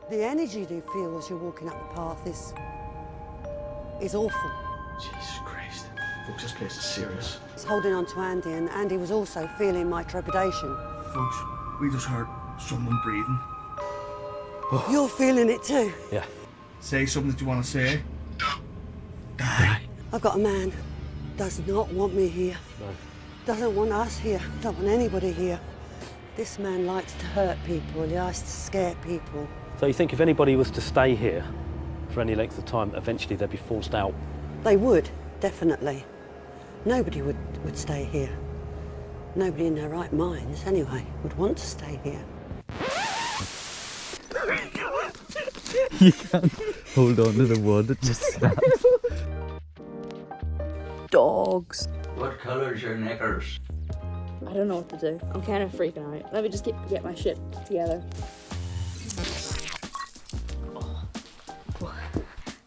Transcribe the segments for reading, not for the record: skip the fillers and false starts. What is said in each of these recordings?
The energy you feel as you're walking up the path is awful. Jesus Christ. Folks, this place is serious. I was holding on to Andy, and Andy was also feeling my trepidation. Folks, we just heard someone breathing. Oh. You're feeling it too? Yeah. Say something that you want to say. Die. I've got a man does not want me here. No. Doesn't want us here. Don't want anybody here. This man likes to hurt people. He likes to scare people. So you think if anybody was to stay here for any length of time, eventually they'd be forced out? They would, definitely. Nobody would stay here. Nobody in their right minds, anyway, would want to stay here. You can't hold on to the wood, it just snaps. Dogs. What colour's your knickers? I don't know what to do. I'm kind of freaking out. Let me just get my shit together.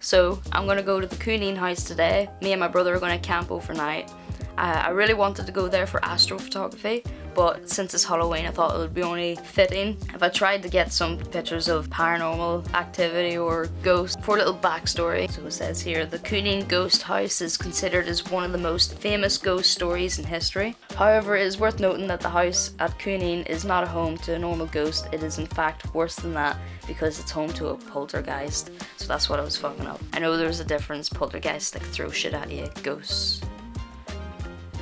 So, I'm gonna go to the Cooneen house today. Me and my brother are gonna camp overnight. I really wanted to go there for astrophotography, but since it's Halloween, I thought it would be only fitting if I tried to get some pictures of paranormal activity or ghosts. For a little backstory, so it says here, the Cooneen Ghost house is considered as one of the most famous ghost stories in history. However, it is worth noting that the house at Cooneen is not a home to a normal ghost. It is in fact worse than that because it's home to a poltergeist. So that's what I was fucking up. I know there's a difference. Poltergeists like throw shit at you. Ghosts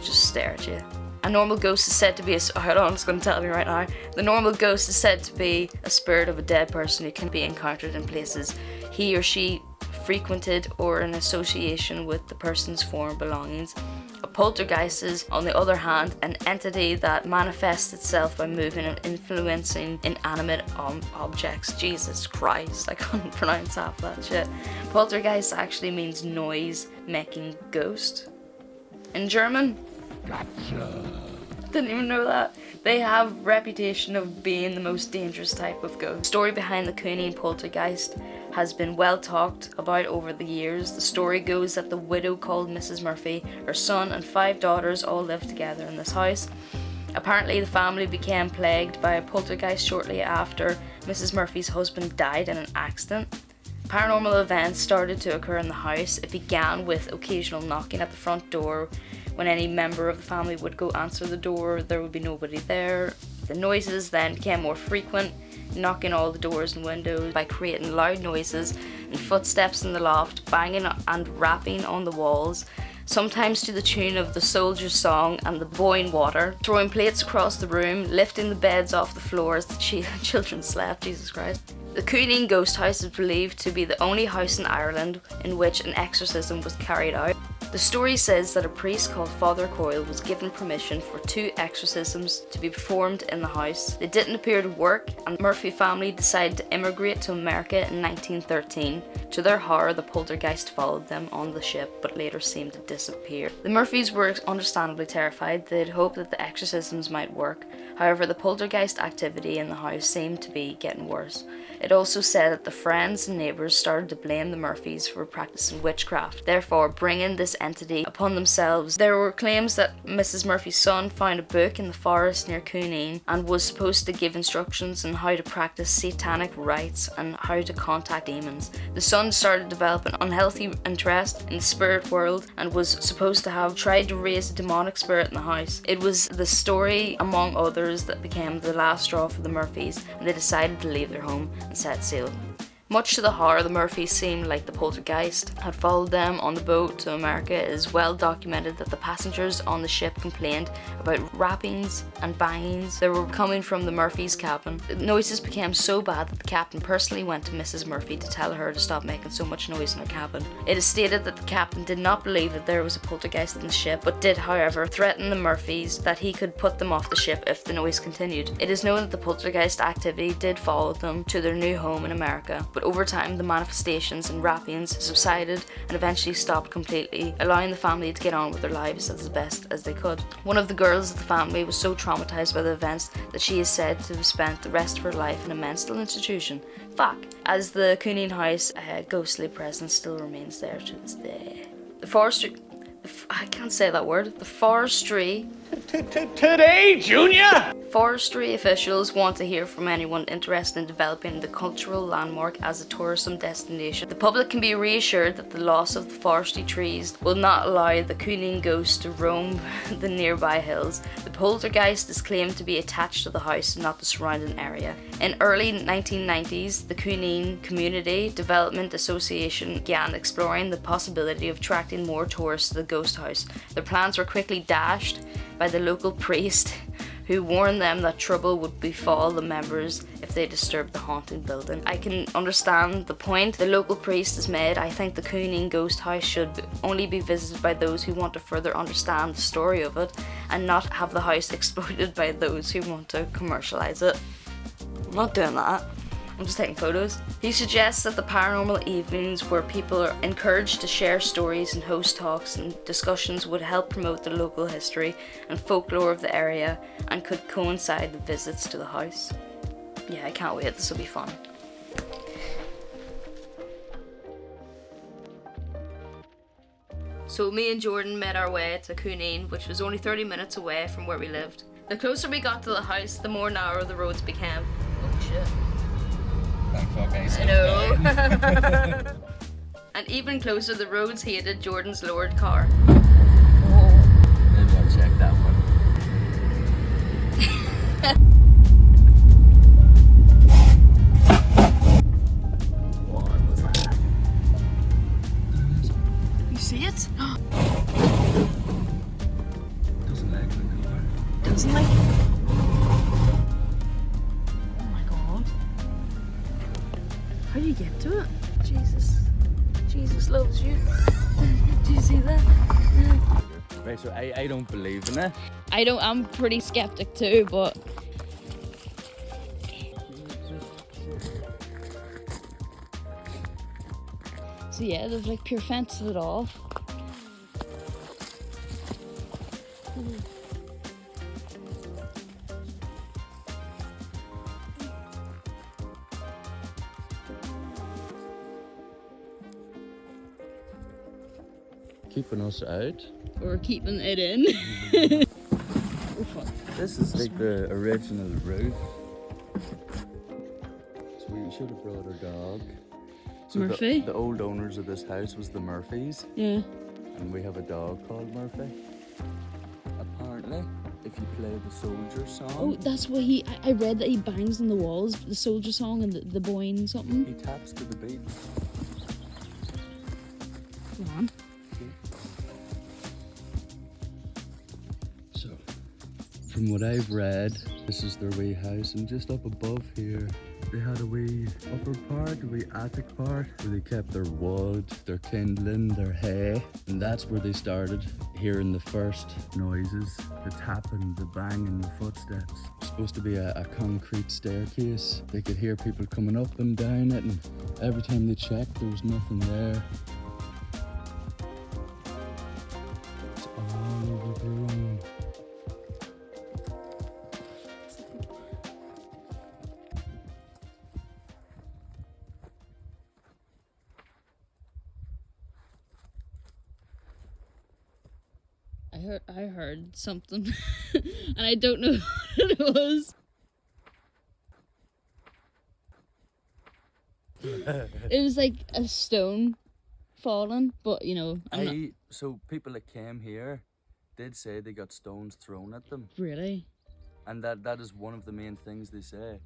just stare at you. A normal ghost is said to be a... Hold on, it's going to tell me right now. The normal ghost is said to be a spirit of a dead person who can be encountered in places he or she frequented or in association with the person's former belongings. A poltergeist is, on the other hand, an entity that manifests itself by moving and influencing inanimate objects. Jesus Christ, I couldn't pronounce half that shit. Poltergeist actually means noise-making ghost in German. Gotcha. Didn't even know that. They have reputation of being the most dangerous type of ghost. The story behind the Cooneen poltergeist has been well talked about over the years. The story goes that the widow called Mrs. Murphy, her son and 5 daughters all lived together in this house. Apparently the family became plagued by a poltergeist shortly after Mrs. Murphy's husband died in an accident. Paranormal events started to occur in the house. It began with occasional knocking at the front door. When any member of the family would go answer the door, there would be nobody there. The noises then became more frequent, knocking all the doors and windows by creating loud noises and footsteps in the loft, banging and rapping on the walls, sometimes to the tune of the Soldier's Song and the Boiling Water, throwing plates across the room, lifting the beds off the floor as the children slept. Jesus Christ. The Cooneen Ghost House is believed to be the only house in Ireland in which an exorcism was carried out. The story says that a priest called Father Coyle was given permission for 2 exorcisms to be performed in the house. They didn't appear to work, and the Murphy family decided to immigrate to America in 1913. To their horror, the poltergeist followed them on the ship, but later seemed to disappear. The Murphys were understandably terrified. They'd hoped that the exorcisms might work. However, the poltergeist activity in the house seemed to be getting worse. It also said that the friends and neighbours started to blame the Murphys for practicing witchcraft, therefore bringing this entity upon themselves. There were claims that Mrs. Murphy's son found a book in the forest near Cooneen and was supposed to give instructions on how to practice satanic rites and how to contact demons. The son started to develop an unhealthy interest in the spirit world and was supposed to have tried to raise a demonic spirit in the house. It was the story, among others, that became the last straw for the Murphys, and they decided to leave their home and set sail. Much to the horror, the Murphys seemed like the poltergeist had followed them on the boat to America. It is well documented that the passengers on the ship complained about rappings and bangings that were coming from the Murphys' cabin. The noises became so bad that the captain personally went to Mrs. Murphy to tell her to stop making so much noise in her cabin. It is stated that the captain did not believe that there was a poltergeist in the ship, but did, however, threaten the Murphys that he could put them off the ship if the noise continued. It is known that the poltergeist activity did follow them to their new home in America, but over time the manifestations and rappings subsided and eventually stopped completely, allowing the family to get on with their lives as best as they could. One of the girls of the family was so traumatized by the events that she is said to have spent the rest of her life in a mental institution. Fuck. As the Cooneen house, a ghostly presence still remains there to this day. The forestry... I can't say that word. The forestry Today, Junior! Forestry officials want to hear from anyone interested in developing the cultural landmark as a tourism destination. The public can be reassured that the loss of the forestry trees will not allow the Cooneen Ghost to roam the nearby hills. The poltergeist is claimed to be attached to the house and not the surrounding area. In early 1990s, the Cooneen Community Development Association began exploring the possibility of attracting more tourists to the ghost house. Their plans were quickly dashed by the local priest, who warned them that trouble would befall the members if they disturbed the haunted building. I can understand the point the local priest has made. I think the Cooneen Ghost House should only be visited by those who want to further understand the story of it, and not have the house exploited by those who want to commercialise it. I'm not doing that. I'm just taking photos. He suggests that the paranormal evenings where people are encouraged to share stories and host talks and discussions would help promote the local history and folklore of the area and could coincide with visits to the house. Yeah, I can't wait, this will be fun. So me and Jordan made our way to Cooneen, which was only 30 minutes away from where we lived. The closer we got to the house, the more narrow the roads became. Oh shit. I know. And even closer, the roads hated Jordan's lowered car. Maybe I'll check that one. What was that? You see it? Doesn't like the car. Doesn't like. Oh my god. How do you get to it? Jesus loves you. Do you see that? Right, so I don't believe in it. I'm pretty skeptic too, but so yeah, they've like pure fenced it off. Keeping us out. Or keeping it in. This is like the original roof. So we should have brought our dog. So Murphy? The old owners of this house was the Murphys. Yeah. And we have a dog called Murphy. Apparently, if you play the soldier song. Oh, that's what I read that he bangs on the walls, the soldier song and the boing something. He taps to the beat. Come on. So, from what I've read, this is their wee house, and just up above here, they had a wee upper part, a wee attic part, where they kept their wood, their kindling, their hay, and that's where they started hearing the first noises, the tapping, the banging, the footsteps. It's supposed to be a concrete staircase. They could hear people coming up and down it, and every time they checked, there was nothing there. It's all over the room. I heard something and I don't know what it was. It was like a stone falling, but you know, So people that came here did say they got stones thrown at them, really? and that is one of the main things they say.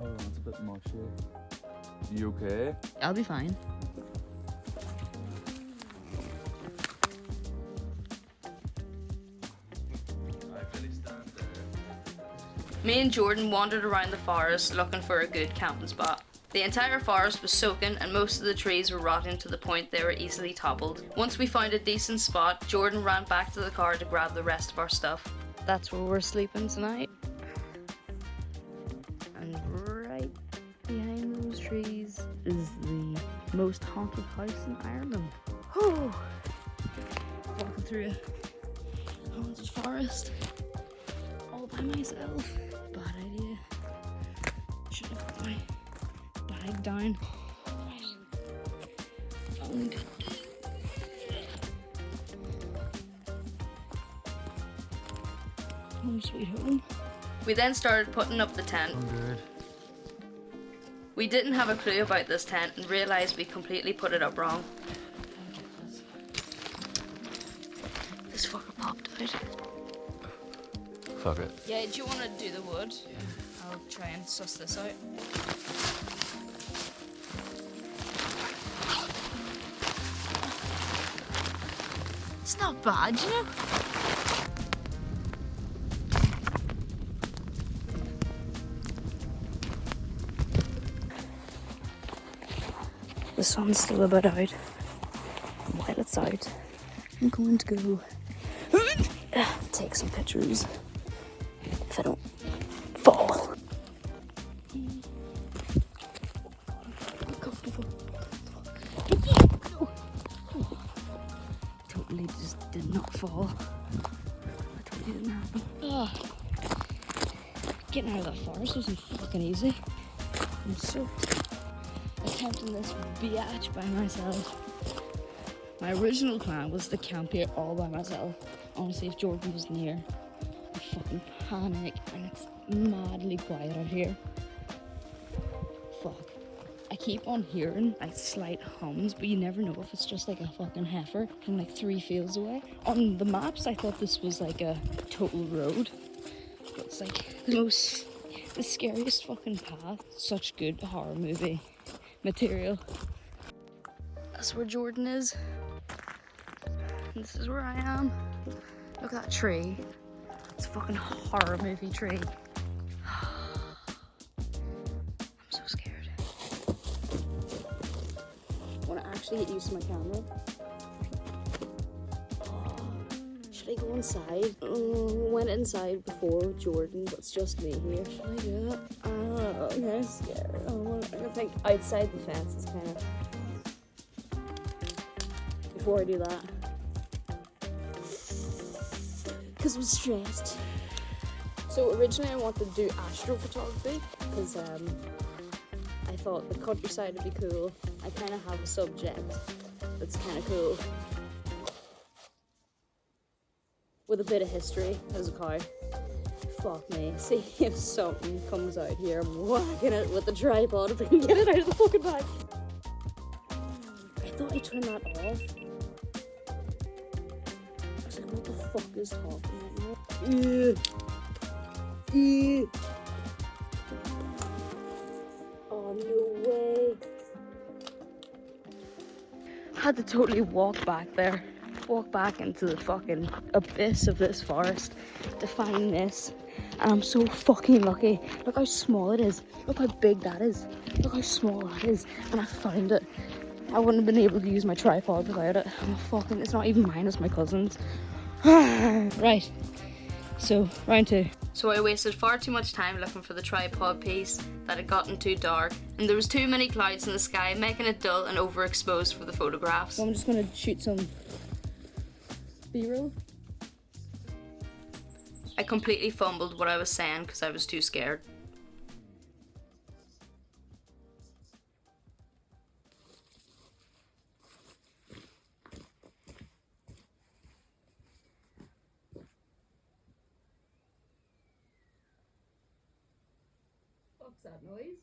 Oh, it's a bit mushy. You okay? I'll be fine. Me and Jordan wandered around the forest looking for a good camping spot. The entire forest was soaking and most of the trees were rotting to the point they were easily toppled. Once we found a decent spot, Jordan ran back to the car to grab the rest of our stuff. That's where we're sleeping tonight. And right behind those trees is the most haunted house in Ireland. Whew. Walking through a haunted forest all by myself. Bad idea. Should have got my back down. Found. Home sweet home. We then started putting up the tent. I'm good. We didn't have a clue about this tent and realised we completely put it up wrong. This fucker popped out. Fuck it. Yeah, do you want to do the wood? Yeah. I'll try and suss this out. It's not bad, you know? The sun's still about out. While it's out, I'm going to go take some pictures if I don't fall. Totally just did not fall. That totally didn't happen. Getting out of that forest wasn't fucking easy. I'm so attempting this biatch by myself. My original plan was to camp here all by myself. Honestly, if Jordan was near, I'd fucking panic, and it's madly quiet out here. Fuck. I keep on hearing like slight hums, but you never know if it's just like a fucking heifer from like 3 fields away. On the maps, I thought this was like a total road, but it's like the scariest fucking path. Such good horror movie material. That's where Jordan is. And this is where I am. Look at that tree. It's a fucking horror movie tree. I'm so scared. I want to actually get used to my camera. Should I go inside? Went inside before with Jordan, but it's just me here. Should I do it? I don't know. I'm kind of scared. I think outside the fence is kind of... Before I do that, because I'm stressed. So originally I wanted to do astrophotography because I thought the countryside would be cool. I kind of have a subject that's kind of cool with a bit of history as a cow. Fuck me. See if something comes out here, I'm whacking it with the tripod if I can get it out of the fucking bag. I thought I turned that off. I was like, what the fuck is happening right now? Oh, no way. I had to totally walk back there. Walk back into the fucking abyss of this forest to find this. And I'm so fucking lucky. Look how small it is. Look how big that is. Look how small that is. And I found it. I wouldn't have been able to use my tripod without it. It's not even mine, it's my cousin's. Right, so round 2. So I wasted far too much time looking for the tripod piece, that had gotten too dark, and there was too many clouds in the sky, making it dull and overexposed for the photographs. So I'm just gonna shoot some B-roll. I completely fumbled what I was saying because I was too scared. What's that noise?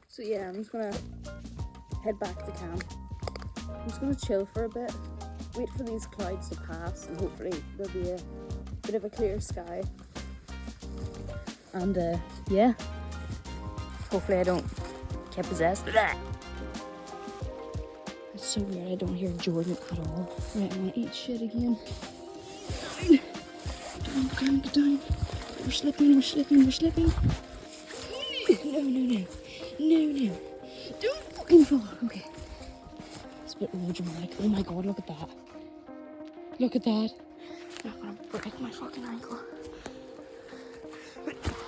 So yeah, I'm just gonna head back to camp. I'm just gonna chill for a bit, wait for these clouds to pass, and hopefully there'll be a bit of a clear sky. And yeah, hopefully I don't get possessed. It's so weird I don't hear Jordan at all. Right, I'm gonna eat shit again. Down. We're slipping. No. Don't fucking fall. Okay. It's a bit overdramatic. Oh my god, look at that. Look at that. I'm not gonna break my fucking ankle.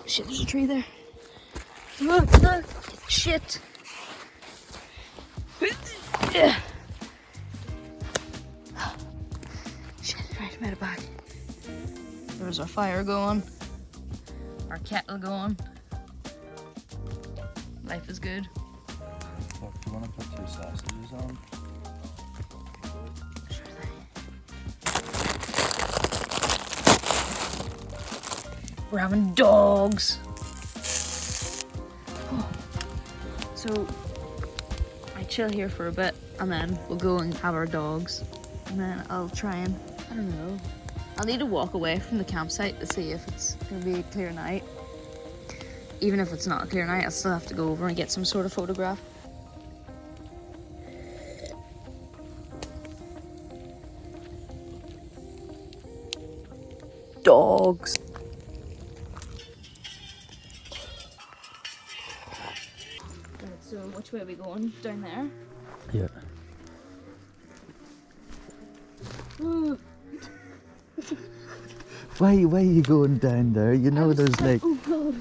Shit, there's a tree there. Shit. Made it back. There's our fire going. Our kettle going. Life is good. Look, do you want to put 2 sausages on? Sure thing. We're having dogs. Oh. So I chill here for a bit and then we'll go and have our dogs. And then I'll try and, I don't know, I'll need to walk away from the campsite to see if it's gonna be a clear night. Even if it's not a clear night, I'll still have to go over and get some sort of photograph. Dogs. Right, so which way are we going? Down there? Yeah. Ooh. Why are you going down there? You know there's like... Oh god.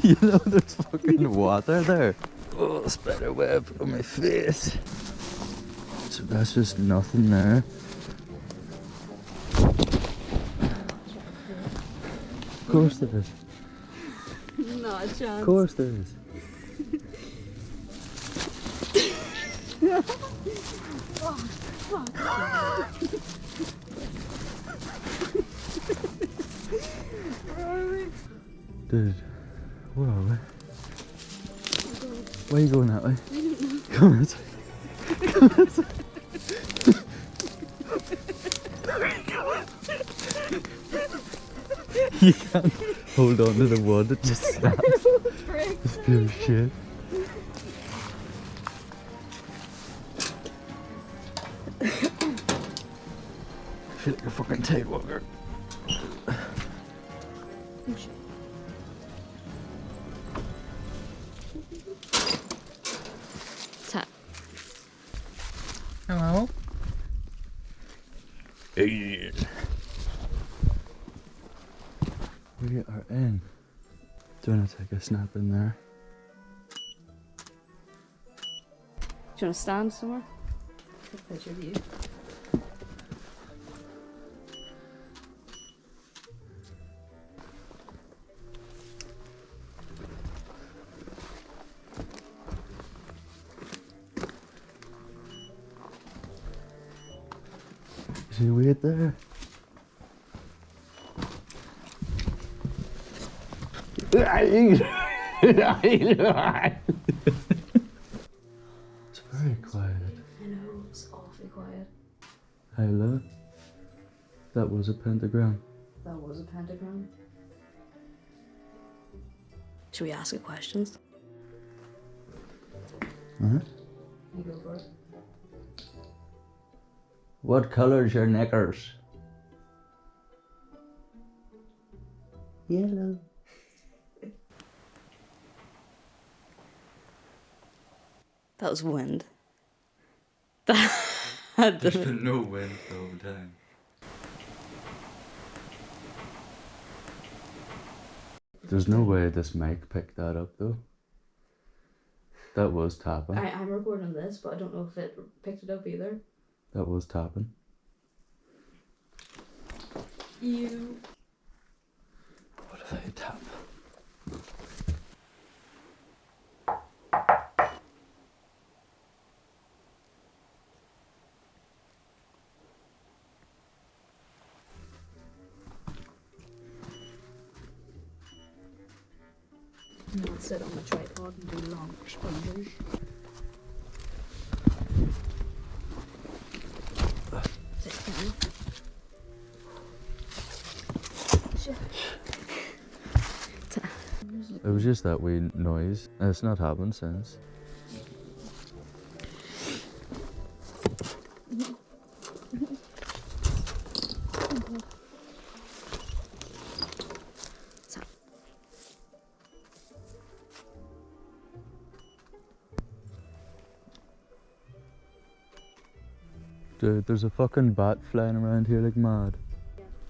You know there's fucking water there. Oh, spider web on my face. So that's just nothing there. Of course there is. Not a chance. Of course there is. Dude, where are we? Why are you going that way? Come this way. Come this way. You can't hold on to the wood, it just snaps. It's pure shit. I feel like a fucking tight walker. Hello? Hey. We are in. Do you want to take a snap in there? Do you want to stand somewhere? Take a picture of you. Is he weird there? It's very quiet. I know, it's awfully quiet. Hey, look. That was a pentagram. That was a pentagram. Should we ask it questions? Huh? You go for it. What colour's your knickers? Yellow. That was wind. That had There's the... been no wind the whole time. There's no way this mic picked that up though. That was tapping. I'm recording this, but I don't know if it picked it up either. That was tapping. You. What if I tap? I'll sit on the tripod and do long sponges. Sit down. It was just that wee noise. It's not happened since. Dude, there's a fucking bat flying around here like mad.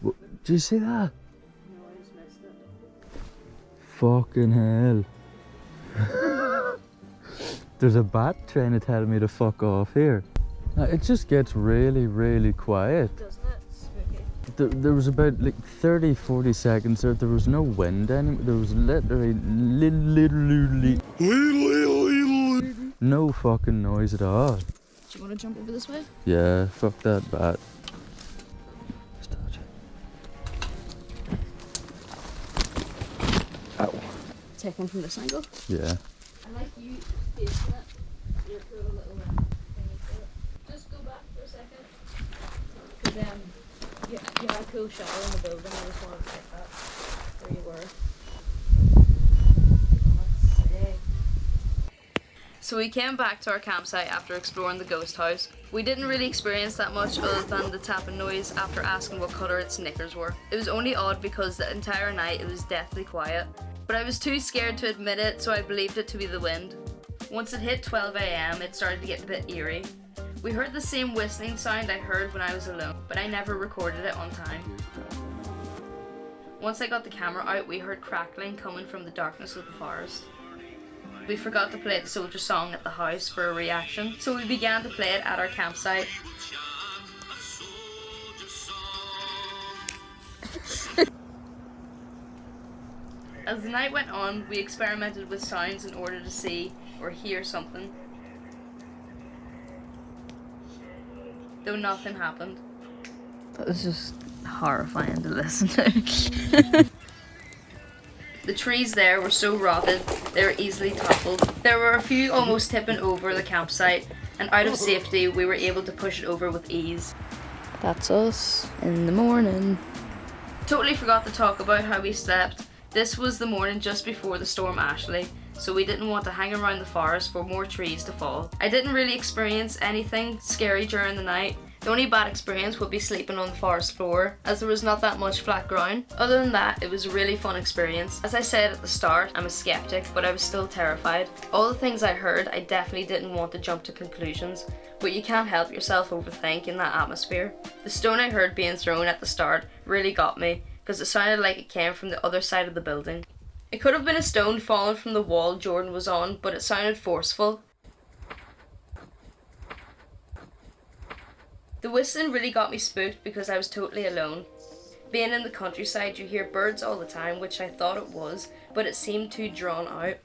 Yeah. Did you see that? No, I just missed it. Fucking hell. There's a bat trying to tell me to fuck off here. It just gets really, really quiet. Doesn't it? Spooky. There was about like 30-40 seconds there was no wind anymore. There was literally no fucking noise at all. Do you want to jump over this way? Yeah, fuck that bat. Ow. Take one from this angle. Yeah. I like you facing it. Your cool little thing into it. Just go back for a second. Because you had a cool shower in the building. I just wanted to check that where you were. So we came back to our campsite after exploring the ghost house. We didn't really experience that much other than the tapping noise after asking what colour its knickers were. It was only odd because the entire night it was deathly quiet. But I was too scared to admit it, so I believed it to be the wind. Once it hit 12 AM, it started to get a bit eerie. We heard the same whistling sound I heard when I was alone, but I never recorded it on time. Once I got the camera out, we heard crackling coming from the darkness of the forest. We forgot to play the soldier song at the house for a reaction, so we began to play it at our campsite. As the night went on, we experimented with sounds in order to see or hear something. Though nothing happened. That was just horrifying to listen to. The trees there were so rotted, they were easily toppled. There were a few almost tipping over the campsite, and out of safety, we were able to push it over with ease. That's us in the morning. Totally forgot to talk about how we slept. This was the morning just before the storm Ashley, so we didn't want to hang around the forest for more trees to fall. I didn't really experience anything scary during the night. The only bad experience would be sleeping on the forest floor, as there was not that much flat ground. Other than that, it was a really fun experience. As I said at the start, I'm a skeptic, but I was still terrified. All the things I heard, I definitely didn't want to jump to conclusions, but you can't help yourself overthink in that atmosphere. The stone I heard being thrown at the start really got me, because it sounded like it came from the other side of the building. It could have been a stone fallen from the wall Jordan was on, but it sounded forceful. The whistling really got me spooked because I was totally alone. Being in the countryside, you hear birds all the time, which I thought it was, but it seemed too drawn out.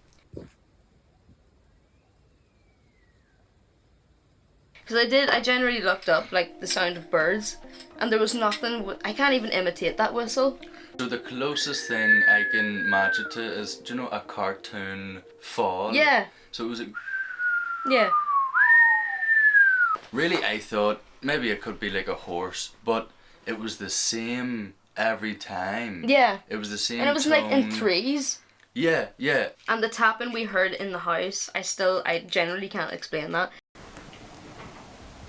Because I generally looked up, like, the sound of birds, and there was nothing, I can't even imitate that whistle. So the closest thing I can match it to is, do you know a cartoon fall? Yeah. So it was Yeah. really, I thought maybe it could be like a horse, but it was the same every time. Yeah. It was the same And it was tone. like in threes. Yeah, yeah. And the tapping we heard in the house, I generally can't explain that.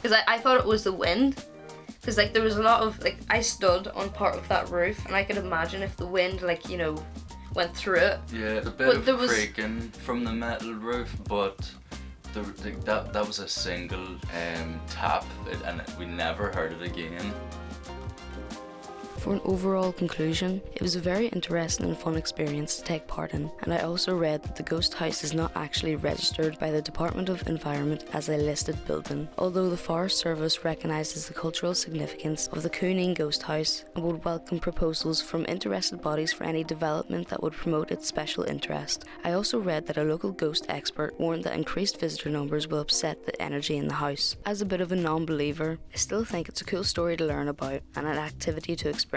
Because I thought it was the wind. Because like there was a lot of, like, I stood on part of that roof and I could imagine if the wind, like, you know, went through it. Yeah, a bit But of there was... creaking from the metal roof, but that was a single tap, and we never heard it again. For an overall conclusion, it was a very interesting and fun experience to take part in, and I also read that the ghost house is not actually registered by the Department of Environment as a listed building, although the Forest Service recognises the cultural significance of the Cooneen Ghost House and would welcome proposals from interested bodies for any development that would promote its special interest. I also read that a local ghost expert warned that increased visitor numbers will upset the energy in the house. As a bit of a non-believer, I still think it's a cool story to learn about and an activity to experience.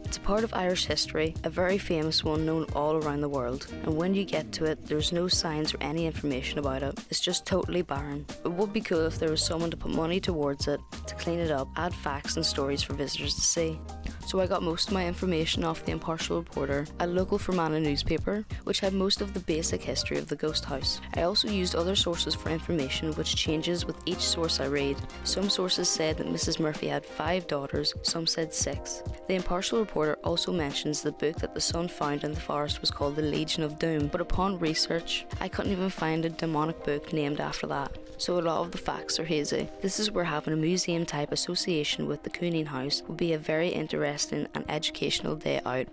It's a part of Irish history, a very famous one known all around the world, and when you get to it, there's no signs or any information about it. It's just totally barren. It would be cool if there was someone to put money towards it, to clean it up, add facts and stories for visitors to see. So I got most of my information off the Impartial Reporter, a local Fermanagh newspaper, which had most of the basic history of the ghost house. I also used other sources for information which changes with each source I read. Some sources said that Mrs. Murphy had 5 daughters, some said 6. The Impartial Reporter also mentions the book that the son found in the forest was called The Legion of Doom, but upon research, I couldn't even find a demonic book named after that. So a lot of the facts are hazy. This is where having a museum type association with the Cooneen House would be a very interesting and educational day out.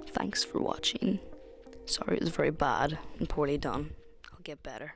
Thanks for watching. Sorry it was very bad and poorly done. I'll get better.